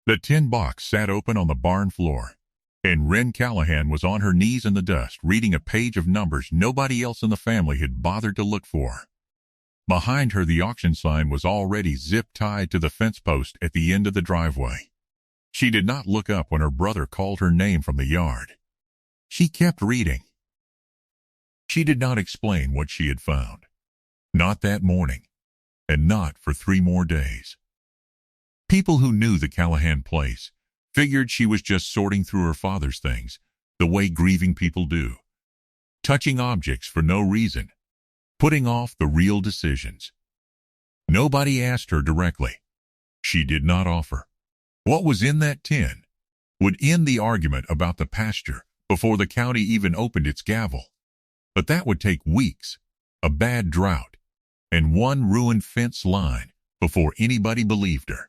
The tin box sat open on the barn floor, and Wren Callahan was on her knees in the dust, reading a page of numbers nobody else in the family had bothered to look for. Behind her, the auction sign was already zip-tied to the fence post at the end of the driveway. She did not look up when her brother called her name from the yard. She kept reading. She did not explain what she had found. Not that morning, and not for 3 more days. People who knew the Callahan place figured she was just sorting through her father's things, the way grieving people do, touching objects for no reason, putting off the real decisions. Nobody asked her directly. She did not offer. What was in that tin would end the argument about the pasture before the county even opened its gavel. But that would take weeks, a bad drought, and one ruined fence line before anybody believed her.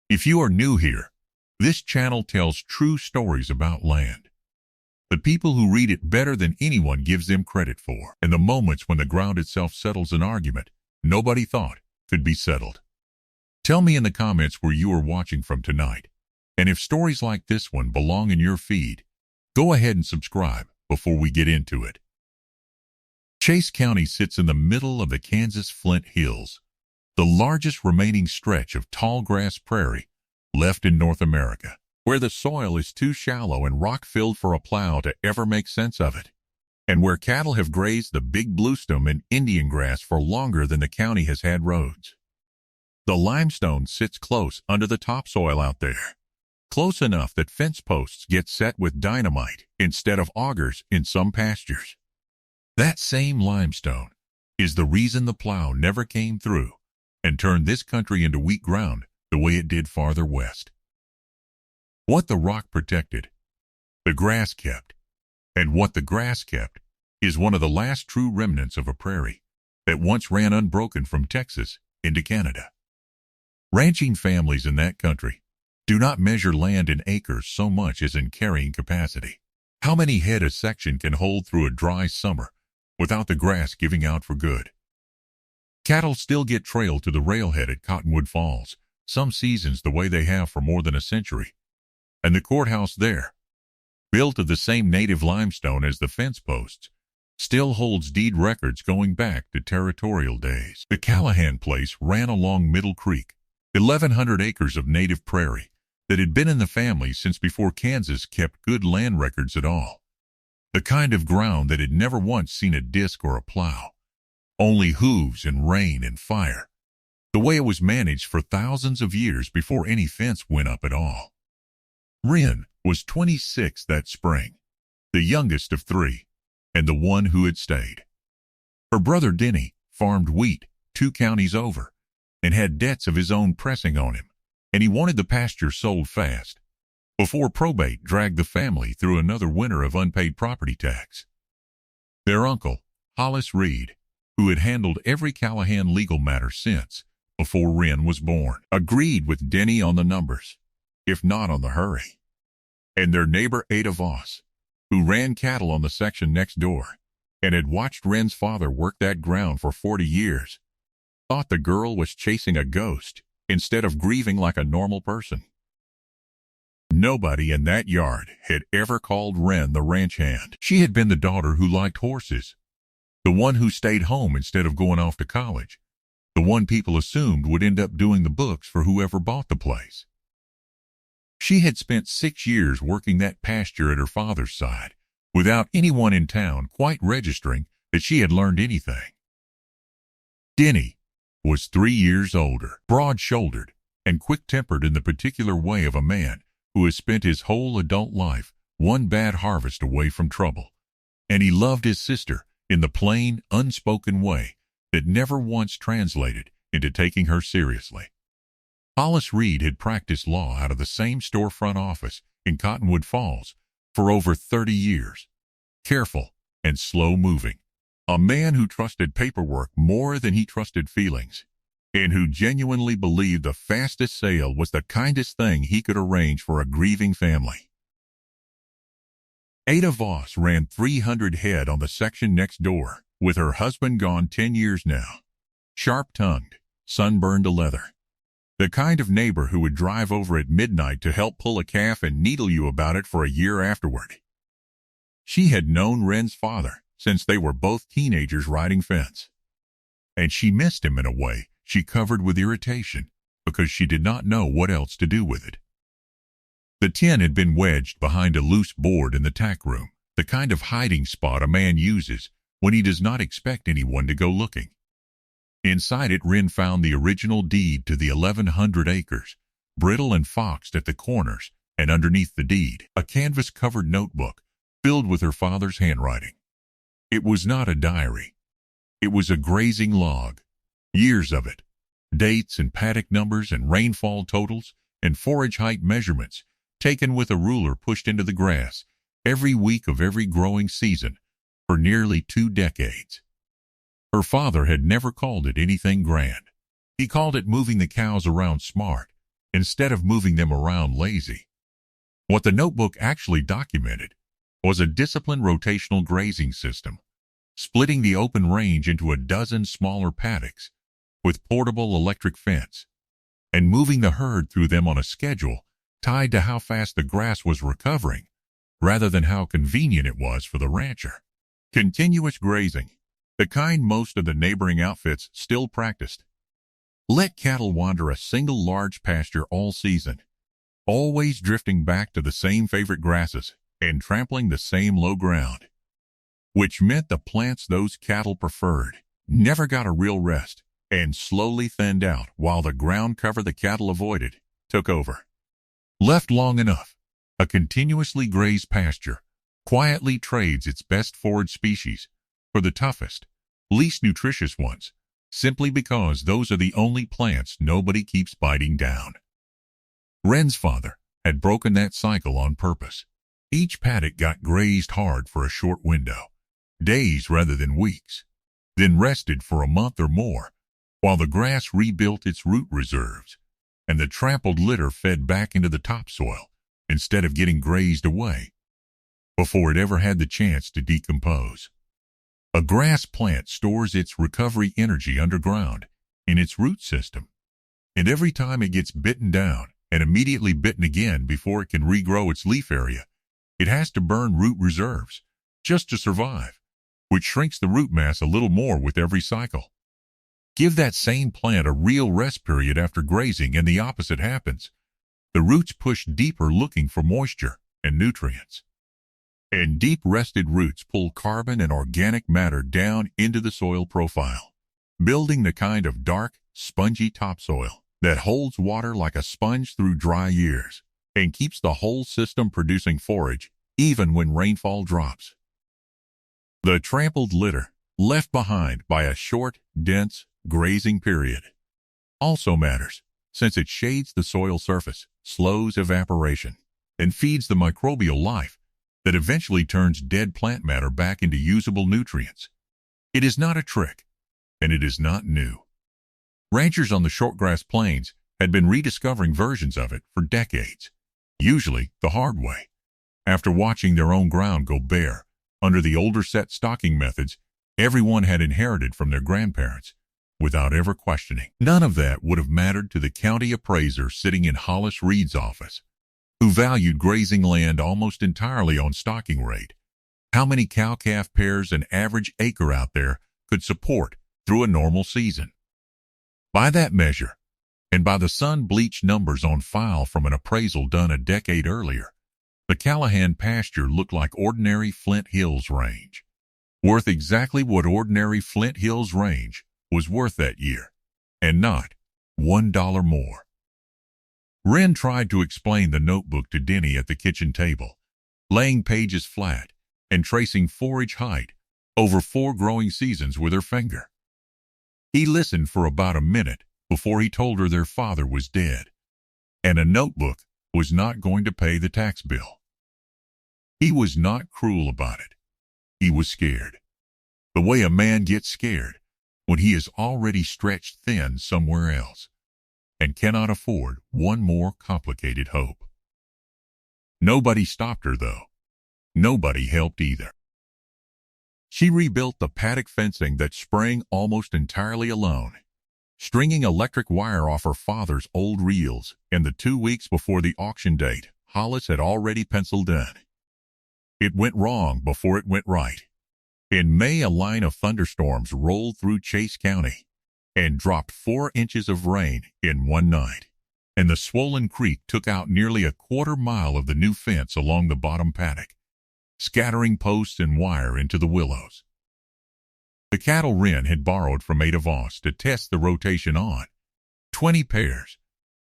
If you are new here, this channel tells true stories about land. The people who read it better than anyone gives them credit for, and the moments when the ground itself settles an argument nobody thought could be settled. Tell me in the comments where you are watching from tonight, and if stories like this one belong in your feed, go ahead and subscribe before we get into it. Chase County sits in the middle of the Kansas Flint Hills, the largest remaining stretch of tall grass prairie left in North America, where the soil is too shallow and rock-filled for a plow to ever make sense of it, and where cattle have grazed the big bluestem and Indian grass for longer than the county has had roads. The limestone sits close under the topsoil out there, close enough that fence posts get set with dynamite instead of augers in some pastures. That same limestone is the reason the plow never came through and turned this country into wheat ground the way it did farther west. What the rock protected, the grass kept, and what the grass kept is one of the last true remnants of a prairie that once ran unbroken from Texas into Canada. Ranching families in that country do not measure land in acres so much as in carrying capacity. How many head a section can hold through a dry summer without the grass giving out for good? Cattle still get trailed to the railhead at Cottonwood Falls, some seasons the way they have for more than a century. And the courthouse there, built of the same native limestone as the fence posts, still holds deed records going back to territorial days. The Callahan place ran along Middle Creek, 1,100 acres of native prairie that had been in the family since before Kansas kept good land records at all. The kind of ground that had never once seen a disc or a plow, only hooves and rain and fire, the way it was managed for thousands of years before any fence went up at all. Wren was 26 that spring, the youngest of 3, and the one who had stayed. Her brother Denny farmed wheat 2 counties over and had debts of his own pressing on him, and he wanted the pasture sold fast before probate dragged the family through another winter of unpaid property tax. Their uncle, Hollis Reed, who had handled every Callahan legal matter since before Wren was born, agreed with Denny on the numbers, if not on the hurry. And their neighbor Ada Voss, who ran cattle on the section next door and had watched Wren's father work that ground for 40 years, thought the girl was chasing a ghost instead of grieving like a normal person. Nobody in that yard had ever called Wren the ranch hand. She had been the daughter who liked horses, the one who stayed home instead of going off to college, the one people assumed would end up doing the books for whoever bought the place. She had spent 6 years working that pasture at her father's side without anyone in town quite registering that she had learned anything. Denny was 3 years older, broad-shouldered, and quick-tempered in the particular way of a man who has spent his whole adult life one bad harvest away from trouble, and he loved his sister in the plain, unspoken way that never once translated into taking her seriously. Hollis Reed had practiced law out of the same storefront office in Cottonwood Falls for over 30 years, careful and slow-moving, a man who trusted paperwork more than he trusted feelings, and who genuinely believed the fastest sale was the kindest thing he could arrange for a grieving family. Ada Voss ran 300 head on the section next door, with her husband gone 10 years now, sharp-tongued, sunburned to leather. The kind of neighbor who would drive over at midnight to help pull a calf and needle you about it for a year afterward. She had known Wren's father since they were both teenagers riding fence, and she missed him in a way she covered with irritation because she did not know what else to do with it. The tin had been wedged behind a loose board in the tack room, the kind of hiding spot a man uses when he does not expect anyone to go looking. Inside it, Wren found the original deed to the 1,100 acres, brittle and foxed at the corners, and underneath the deed, a canvas-covered notebook filled with her father's handwriting. It was not a diary. It was a grazing log, years of it, dates and paddock numbers and rainfall totals and forage height measurements taken with a ruler pushed into the grass every week of every growing season for nearly 2 decades. Her father had never called it anything grand. He called it moving the cows around smart instead of moving them around lazy. What the notebook actually documented was a disciplined rotational grazing system, splitting the open range into a dozen smaller paddocks with portable electric fence, and moving the herd through them on a schedule tied to how fast the grass was recovering, rather than how convenient it was for the rancher. Continuous grazing, the kind most of the neighboring outfits still practiced. Let cattle wander a single large pasture all season, always drifting back to the same favorite grasses and trampling the same low ground, which meant the plants those cattle preferred never got a real rest and slowly thinned out while the ground cover the cattle avoided took over. Left long enough, a continuously grazed pasture quietly trades its best forage species for the toughest, least nutritious ones, simply because those are the only plants nobody keeps biting down. Wren's father had broken that cycle on purpose. Each paddock got grazed hard for a short window, days rather than weeks, then rested for a month or more, while the grass rebuilt its root reserves, and the trampled litter fed back into the topsoil instead of getting grazed away before it ever had the chance to decompose. A grass plant stores its recovery energy underground in its root system, and every time it gets bitten down and immediately bitten again before it can regrow its leaf area, it has to burn root reserves just to survive, which shrinks the root mass a little more with every cycle. Give that same plant a real rest period after grazing and the opposite happens. The roots push deeper looking for moisture and nutrients. And deep-rested roots pull carbon and organic matter down into the soil profile, building the kind of dark, spongy topsoil that holds water like a sponge through dry years and keeps the whole system producing forage even when rainfall drops. The trampled litter, left behind by a short, dense grazing period, also matters since it shades the soil surface, slows evaporation, and feeds the microbial life that eventually turns dead plant matter back into usable nutrients. It is not a trick, and it is not new. Ranchers on the shortgrass plains had been rediscovering versions of it for decades, usually the hard way, after watching their own ground go bare under the older set stocking methods everyone had inherited from their grandparents, without ever questioning. None of that would have mattered to the county appraiser sitting in Hollis Reed's office, who valued grazing land almost entirely on stocking rate, how many cow-calf pairs an average acre out there could support through a normal season. By that measure, and by the sun-bleached numbers on file from an appraisal done a decade earlier, the Callahan pasture looked like ordinary Flint Hills range, worth exactly what ordinary Flint Hills range was worth that year, and not $1 more. Wren tried to explain the notebook to Denny at the kitchen table, laying pages flat and tracing forage height over 4 growing seasons with her finger. He listened for about a minute before he told her their father was dead, and a notebook was not going to pay the tax bill. He was not cruel about it. He was scared, the way a man gets scared when he is already stretched thin somewhere else and cannot afford one more complicated hope. Nobody stopped her, though. Nobody helped either. She rebuilt the paddock fencing that sprang almost entirely alone, stringing electric wire off her father's old reels, and the 2 weeks before the auction date, Hollis had already penciled in. It went wrong before it went right. In May, a line of thunderstorms rolled through Chase County and dropped 4 inches of rain in one night, and the swollen creek took out nearly a quarter mile of the new fence along the bottom paddock, scattering posts and wire into the willows. The cattle Wren had borrowed from Ada Voss to test the rotation on, 20 pairs,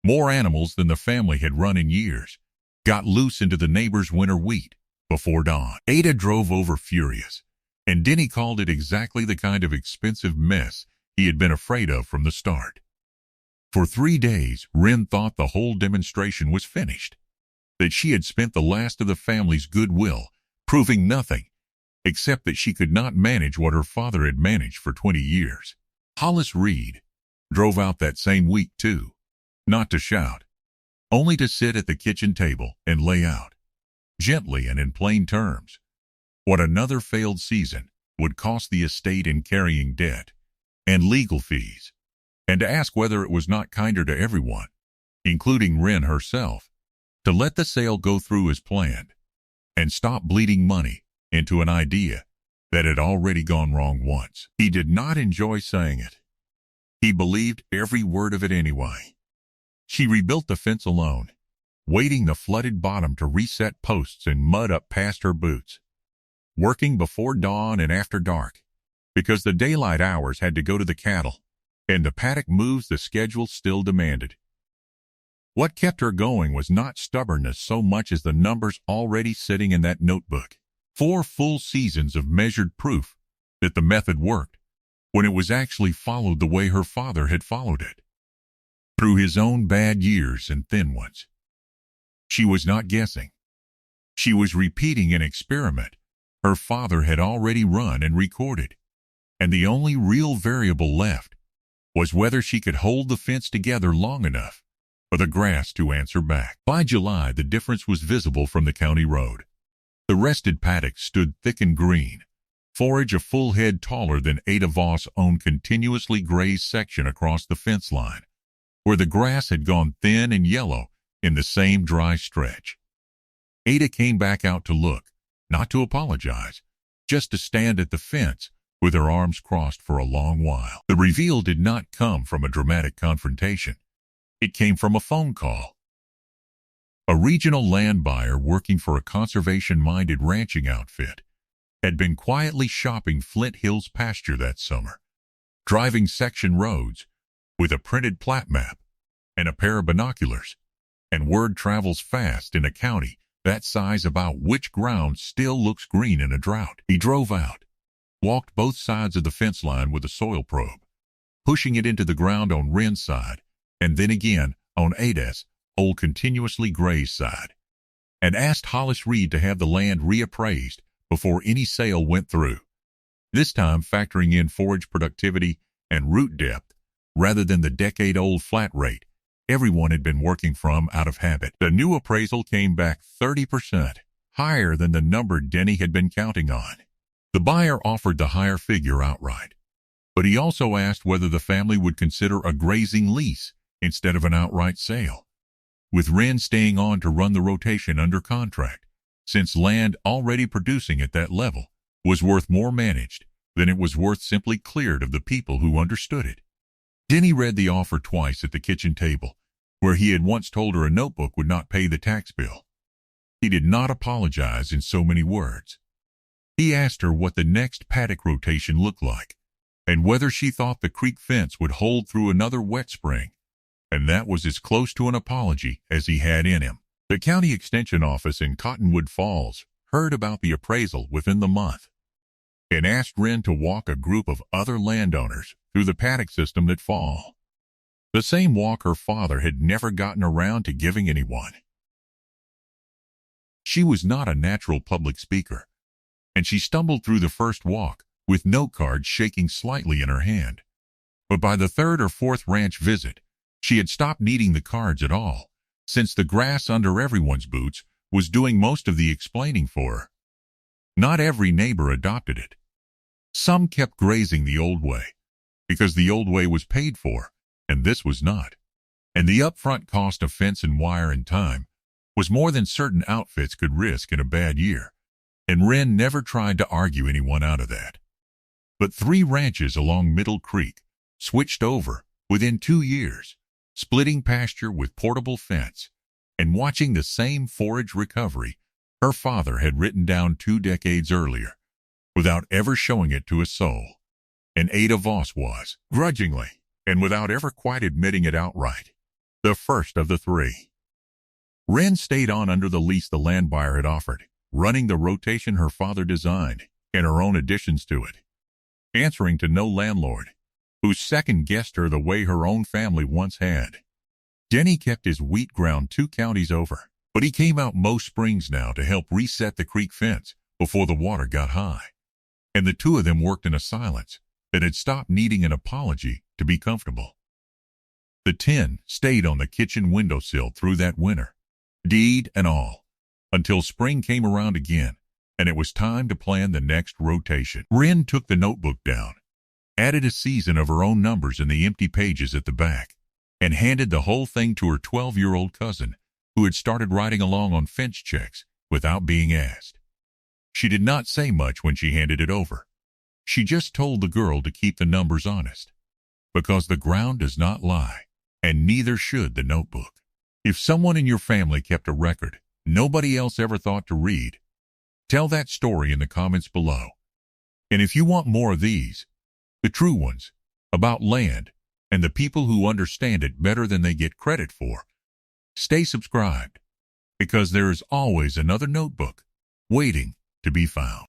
more animals than the family had run in years, got loose into the neighbor's winter wheat before dawn. Ada drove over furious, and Denny called it exactly the kind of expensive mess he had been afraid of from the start. For 3 days, Wren thought the whole demonstration was finished, that she had spent the last of the family's goodwill, proving nothing, except that she could not manage what her father had managed for 20 years. Hollis Reed drove out that same week, too, not to shout, only to sit at the kitchen table and lay out, gently and in plain terms, what another failed season would cost the estate in carrying debt and legal fees, and to ask whether it was not kinder to everyone, including Wren herself, to let the sale go through as planned and stop bleeding money into an idea that had already gone wrong once. He did not enjoy saying it. He believed every word of it anyway. She rebuilt the fence alone, wading the flooded bottom to reset posts and mud up past her boots, working before dawn and after dark, because the daylight hours had to go to the cattle, and the paddock moves the schedule still demanded. What kept her going was not stubbornness so much as the numbers already sitting in that notebook. 4 full seasons of measured proof that the method worked when it was actually followed the way her father had followed it, through his own bad years and thin ones. She was not guessing. She was repeating an experiment her father had already run and recorded, and the only real variable left was whether she could hold the fence together long enough for the grass to answer back. By July, the difference was visible from the county road. The rested paddock stood thick and green, forage a full head taller than Ada Voss' own continuously grazed section across the fence line, where the grass had gone thin and yellow in the same dry stretch. Ada came back out to look, not to apologize, just to stand at the fence with her arms crossed for a long while. The reveal did not come from a dramatic confrontation. It came from a phone call. A regional land buyer working for a conservation-minded ranching outfit had been quietly shopping Flint Hills pasture that summer, driving section roads with a printed plat map and a pair of binoculars, and word travels fast in a county that size about which ground still looks green in a drought. He drove out, walked both sides of the fence line with a soil probe, pushing it into the ground on Wren's side, and then again on Ada's old continuously grazed side, and asked Hollis Reed to have the land reappraised before any sale went through, this time factoring in forage productivity and root depth rather than the decade-old flat rate everyone had been working from out of habit. The new appraisal came back 30% higher than the number Denny had been counting on. The buyer offered the higher figure outright, but he also asked whether the family would consider a grazing lease instead of an outright sale, with Wren staying on to run the rotation under contract, since land already producing at that level was worth more managed than it was worth simply cleared of the people who understood it. Denny read the offer twice at the kitchen table, where he had once told her a notebook would not pay the tax bill. He did not apologize in so many words. He asked her what the next paddock rotation looked like, and whether she thought the creek fence would hold through another wet spring, and that was as close to an apology as he had in him. The county extension office in Cottonwood Falls heard about the appraisal within the month and asked Wren to walk a group of other landowners through the paddock system that fall, the same walk her father had never gotten around to giving anyone. She was not a natural public speaker, and she stumbled through the first walk with note cards shaking slightly in her hand. But by the 3rd or 4th ranch visit, she had stopped needing the cards at all, since the grass under everyone's boots was doing most of the explaining for her. Not every neighbor adopted it. Some kept grazing the old way, because the old way was paid for and this was not. And the upfront cost of fence and wire and time was more than certain outfits could risk in a bad year, and Wren never tried to argue anyone out of that. But 3 ranches along Middle Creek switched over within 2 years, splitting pasture with portable fence, and watching the same forage recovery her father had written down 2 decades earlier, without ever showing it to a soul. And Ada Voss was, grudgingly, and without ever quite admitting it outright, the first of the 3. Wren stayed on under the lease the land buyer had offered, running the rotation her father designed and her own additions to it, answering to no landlord who second-guessed her the way her own family once had. Denny kept his wheat ground 2 counties over, but he came out most springs now to help reset the creek fence before the water got high, and the 2 of them worked in a silence that had stopped needing an apology to be comfortable. The tin stayed on the kitchen windowsill through that winter, deed and all, until spring came around again, and it was time to plan the next rotation. Wren took the notebook down, added a season of her own numbers in the empty pages at the back, and handed the whole thing to her 12-year-old cousin, who had started riding along on fence checks without being asked. She did not say much when she handed it over. She just told the girl to keep the numbers honest, because the ground does not lie, and neither should the notebook. If someone in your family kept a record nobody else ever thought to read, tell that story in the comments below. And if you want more of these, the true ones, about land and the people who understand it better than they get credit for, stay subscribed, because there is always another notebook waiting to be found.